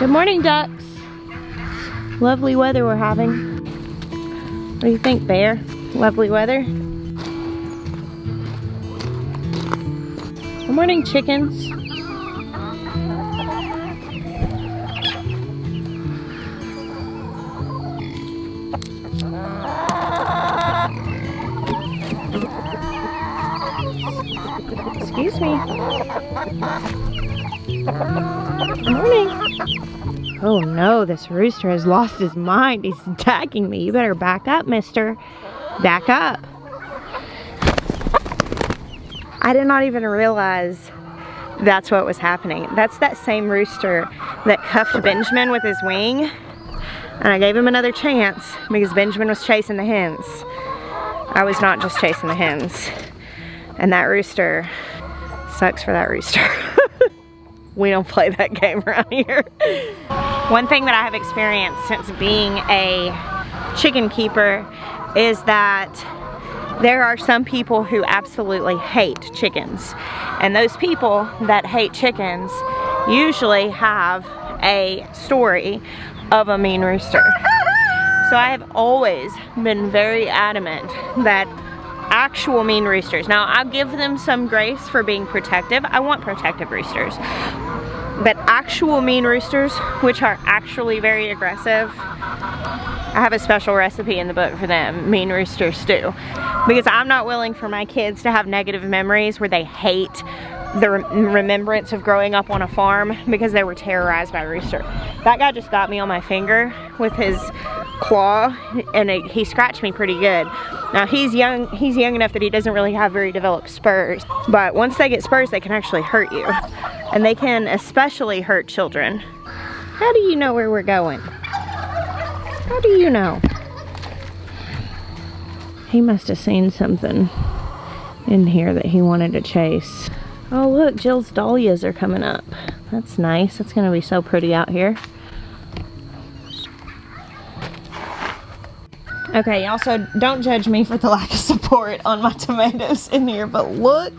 Good morning, ducks. Lovely weather we're having. What do you think, Bear? Lovely weather? Good morning, chickens. Excuse me. Good morning. Oh no, this rooster has lost his mind. He's attacking me. You better back up, mister. Back up. I did not even realize that's what was happening. That's that same rooster that cuffed Benjamin with his wing. And I gave him another chance because Benjamin was chasing the hens. I was not just chasing the hens. And that rooster sucks for that rooster. We don't play that game around here. One thing that I have experienced since being a chicken keeper is that there are some people who absolutely hate chickens. And those people that hate chickens usually have a story of a mean rooster. So I have always been very adamant that actual mean roosters, now I'll give them some grace for being protective. I want protective roosters. But actual mean roosters, which are actually very aggressive, I have a special recipe in the book for them, mean rooster stew. Because I'm not willing for my kids to have negative memories where they hate the remembrance of growing up on a farm because they were terrorized by a rooster. That guy just got me on my finger with his claw, and he scratched me pretty good. Now he's young enough that he doesn't really have very developed spurs, but once they get spurs they can actually hurt you, and they can especially hurt children. How do you know where we're going? How do you know? He must have seen something in here that he wanted to chase. Oh look, Jill's dahlias are coming up. That's nice. It's gonna be so pretty out here. Okay, also don't judge me for the lack of support on my tomatoes in here, but look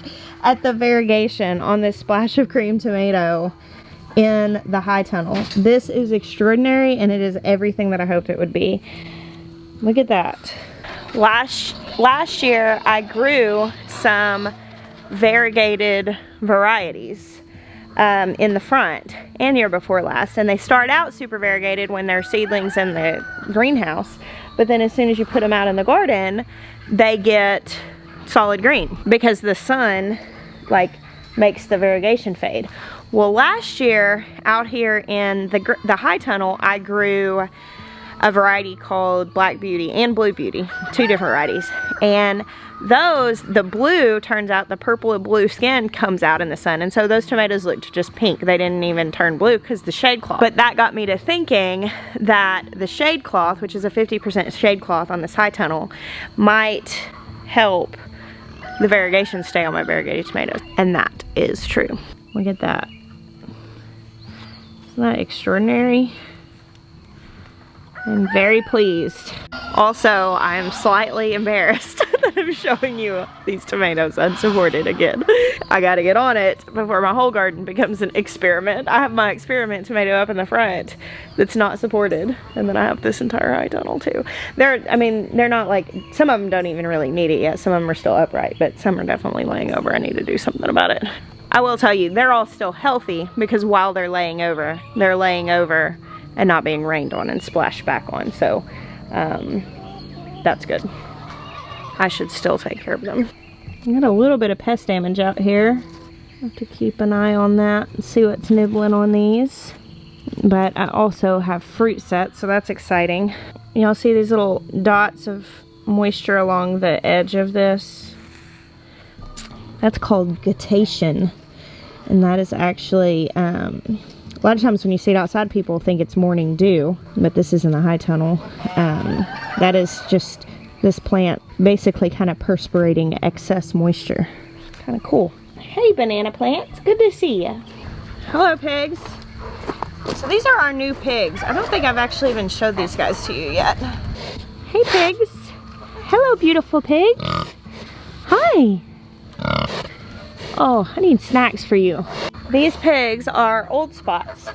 at the variegation on this splash of cream tomato in the high tunnel. This is extraordinary, and it is everything that I hoped it would be. Look at that. Last year I grew some variegated varieties in the front, and year before last, and they start out super variegated when they're seedlings in the greenhouse, but then as soon as you put them out in the garden they get solid green because the sun like makes the variegation fade. Well, last year out here in the high tunnel I grew a variety called Black Beauty and Blue Beauty, two different varieties, and those, the blue, turns out the purple and blue skin comes out in the sun, and so those tomatoes looked just pink. They didn't even turn blue because the shade cloth. But that got me to thinking that the shade cloth, which is a 50% shade cloth on this high tunnel, might help the variegation stay on my variegated tomatoes, and that is true. Look at that. Isn't that extraordinary? I'm very pleased. Also, I am slightly embarrassed that I'm showing you these tomatoes unsupported again. I gotta get on it before my whole garden becomes an experiment. I have my experiment tomato up in the front that's not supported, and then I have this entire high tunnel too. They're not like, some of them don't even really need it yet. Some of them are still upright, but some are definitely laying over. I need to do something about it. I will tell you, they're all still healthy because while they're laying over and not being rained on and splashed back on, so that's good. I should still take care of them. I got a little bit of pest damage out here. Have to keep an eye on that and see what's nibbling on these. But I also have fruit sets, so that's exciting. Y'all see these little dots of moisture along the edge of this? That's called guttation, and that is actually a lot of times when you see it outside, people think it's morning dew, but this is in the high tunnel. That is just this plant basically kind of perspirating excess moisture. Kind of cool. Hey, banana plants, good to see you. Hello, pigs. So these are our new pigs. I don't think I've actually even showed these guys to you yet. Hey, pigs. Hello, beautiful pigs. Hi. Oh, I need snacks for you. These pigs are old spots.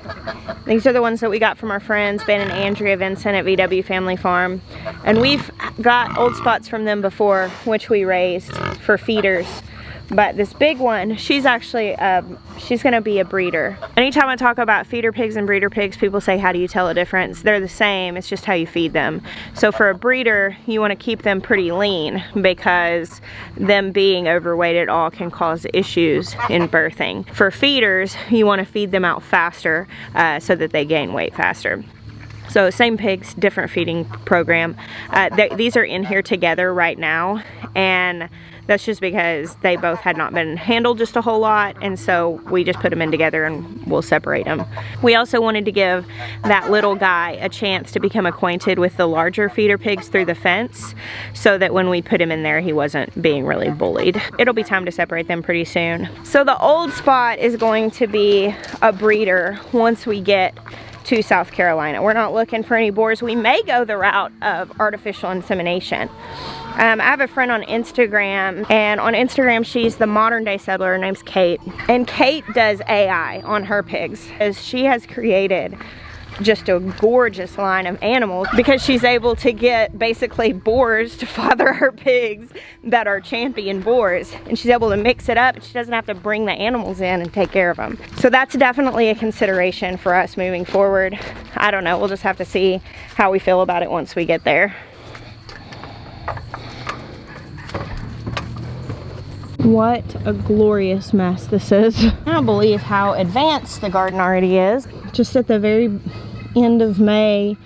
These are the ones that we got from our friends, Ben and Andrea Vincent at VW Family Farm. And we've got old spots from them before, which we raised for feeders. But this big one, she's actually, she's gonna be a breeder. Anytime I talk about feeder pigs and breeder pigs, people say, how do you tell the difference? They're the same, it's just how you feed them. So for a breeder, you wanna keep them pretty lean because them being overweight at all can cause issues in birthing. For feeders, you wanna feed them out faster so that they gain weight faster. So same pigs, different feeding program. These are in here together right now, and that's just because they both had not been handled just a whole lot, and so we just put them in together and we'll separate them. We also wanted to give that little guy a chance to become acquainted with the larger feeder pigs through the fence, so that when we put him in there, he wasn't being really bullied. It'll be time to separate them pretty soon. So the old spot is going to be a breeder once we get to South Carolina. We're not looking for any boars. We may go the route of artificial insemination. I have a friend on Instagram, and on Instagram she's the modern day settler. Her name's Kate, and Kate does AI on her pigs, as she has created just a gorgeous line of animals because she's able to get basically boars to father her pigs that are champion boars, and she's able to mix it up and she doesn't have to bring the animals in and take care of them. So that's definitely a consideration for us moving forward. I don't know, we'll just have to see how we feel about it once we get there. What a glorious mess this is. I don't believe how advanced the garden already is. Just at the very end of May,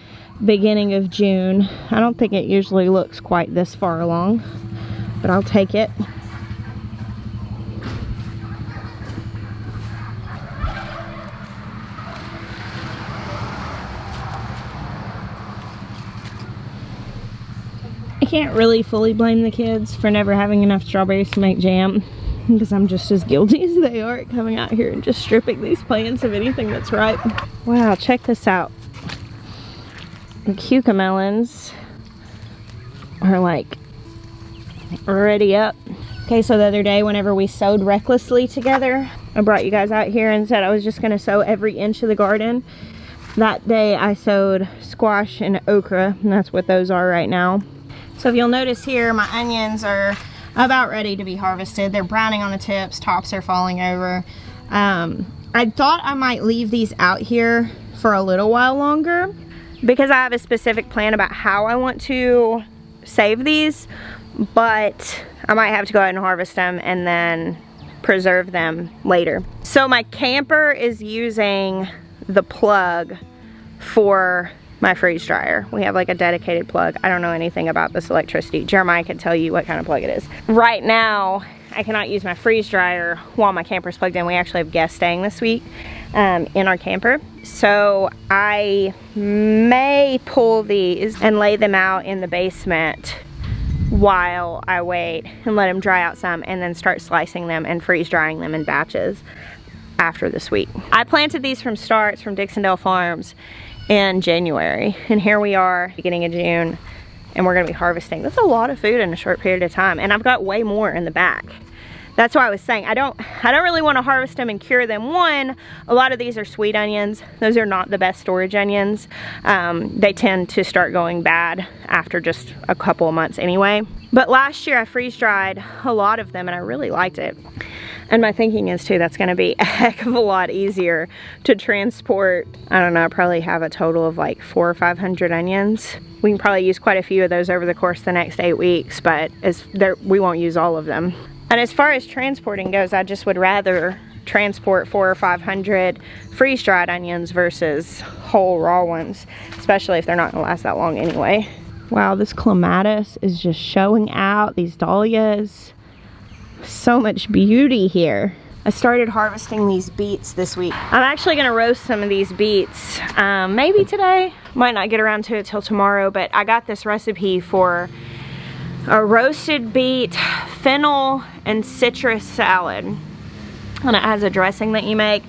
beginning of June. I don't think it usually looks quite this far along, but I'll take it. I can't really fully blame the kids for never having enough strawberries to make jam, because I'm just as guilty as they are at coming out here and just stripping these plants of anything that's ripe. Wow, check this out. The cucamelons are like already up. Okay, so the other day whenever we sowed recklessly together, I brought you guys out here and said I was just gonna sow every inch of the garden. That day I sowed squash and okra, and that's what those are right now. So if you'll notice here, my onions are about ready to be harvested. They're browning on the tips, tops are falling over. I thought I might leave these out here for a little while longer because I have a specific plan about how I want to save these, but I might have to go ahead and harvest them and then preserve them later. So my camper is using the plug for my freeze dryer. We have like a dedicated plug. I don't know anything about this electricity. Jeremiah could tell you what kind of plug it is. Right now, I cannot use my freeze dryer while my camper's plugged in. We actually have guests staying this week in our camper. So I may pull these and lay them out in the basement while I wait and let them dry out some, and then start slicing them and freeze drying them in batches after this week. I planted these from starts from Dixondale Farms in January, and here we are beginning of June, and we're gonna be harvesting. That's a lot of food in a short period of time, and I've got way more in the back. That's why I was saying I don't really want to harvest them and cure them. One, a lot of these are sweet onions. Those are not the best storage onions. They tend to start going bad after just a couple of months anyway. But last year I freeze dried a lot of them and I really liked it. And my thinking is too, that's gonna be a heck of a lot easier to transport. I don't know, I probably have a total of like 400 or 500 onions. We can probably use quite a few of those over the course of the next 8 weeks, but we won't use all of them. And as far as transporting goes, I just would rather transport 400 or 500 freeze-dried onions versus whole raw ones, especially if they're not gonna last that long anyway. Wow, this clematis is just showing out, these dahlias. So much beauty here. I started harvesting these beets this week. I'm actually gonna roast some of these beets, maybe today. Might not get around to it till tomorrow, but I got this recipe for a roasted beet, fennel, and citrus salad. And it has a dressing that you make.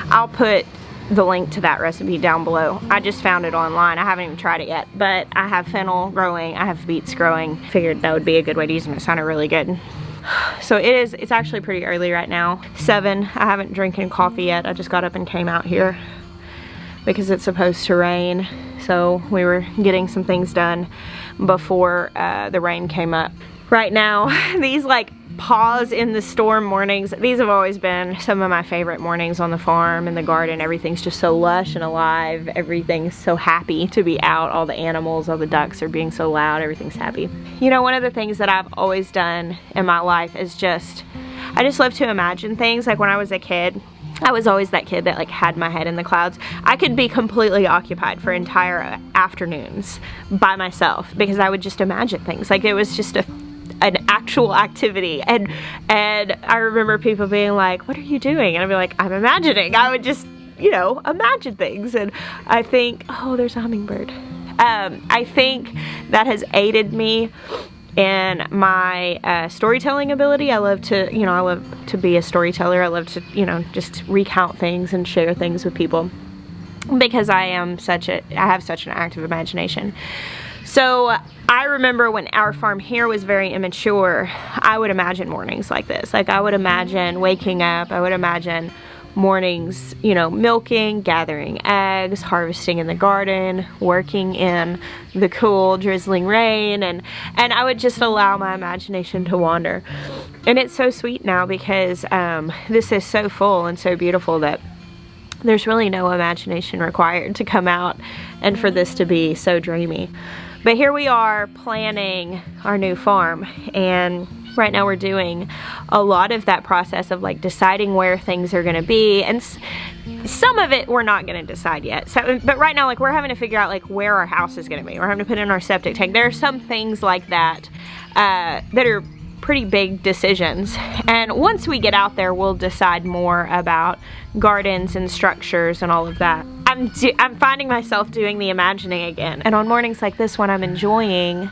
I'll put the link to that recipe down below. I just found it online. I haven't even tried it yet, but I have fennel growing, I have beets growing. Figured that would be a good way to use them. It sounded really good. So it's actually pretty early right now, 7. I haven't drinking coffee yet. I just got up and came out here because it's supposed to rain. So we were getting some things done before the rain came up. Right now, these like pause in the storm mornings, these have always been some of my favorite mornings on the farm and the garden. Everything's just so lush and alive. Everything's so happy to be out. All the animals, all the ducks are being so loud. Everything's happy. You know, one of the things that I've always done in my life is I just love to imagine things. Like when I was a kid, I was always that kid that like had my head in the clouds. I could be completely occupied for entire afternoons by myself because I would just imagine things. Like it was just an actual activity, and I remember people being like, what are you doing? And I'd be like, I'm imagining. I would just, you know, imagine things. And I think, oh, there's a hummingbird. I think that has aided me in my storytelling ability. I love to, you know, I love to be a storyteller. I love to, you know, just recount things and share things with people because I have such an active imagination. So I remember when our farm here was very immature, I would imagine mornings like this. Like I would imagine waking up, I would imagine mornings, you know, milking, gathering eggs, harvesting in the garden, working in the cool drizzling rain, and I would just allow my imagination to wander. And it's so sweet now because this is so full and so beautiful that there's really no imagination required to come out and for this to be so dreamy. But here we are planning our new farm, and right now we're doing a lot of that process of like deciding where things are gonna be, and some of it we're not gonna decide yet. So, but right now, like, we're having to figure out like where our house is gonna be. We're having to put in our septic tank. There are some things like that that are pretty big decisions, and once we get out there we'll decide more about gardens and structures and all of that. I'm finding myself doing the imagining again, and on mornings like this when I'm enjoying,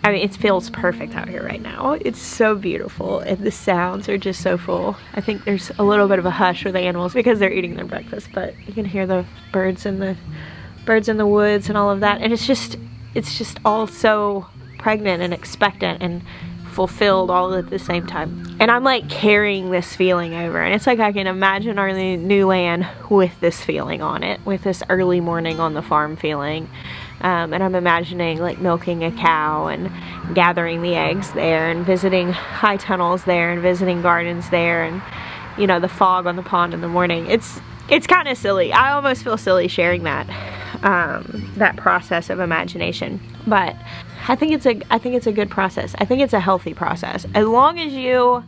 I mean, it feels perfect out here right now. It's so beautiful and the sounds are just so full. I think there's a little bit of a hush with the animals because they're eating their breakfast, but you can hear the birds in the woods and all of that, and it's just all so pregnant and expectant and fulfilled all at the same time. And I'm like carrying this feeling over, and it's like I can imagine our new land with this feeling on it, with this early morning on the farm feeling. And I'm imagining like milking a cow and gathering the eggs there and visiting high tunnels there and visiting gardens there, and you know, the fog on the pond in the morning. It's kind of silly. I almost feel silly sharing that that process of imagination, but I think it's a good process. I think it's a healthy process. As long as you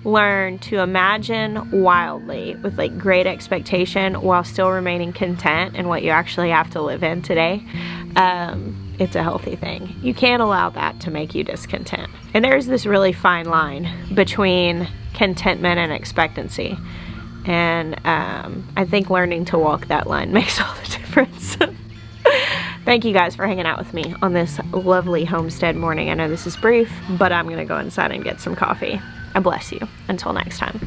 learn to imagine wildly with like great expectation while still remaining content in what you actually have to live in today, it's a healthy thing. You can't allow that to make you discontent. And there's this really fine line between contentment and expectancy. And I think learning to walk that line makes all the difference. Thank you guys for hanging out with me on this lovely homestead morning. I know this is brief, but I'm gonna go inside and get some coffee. I bless you. Until next time.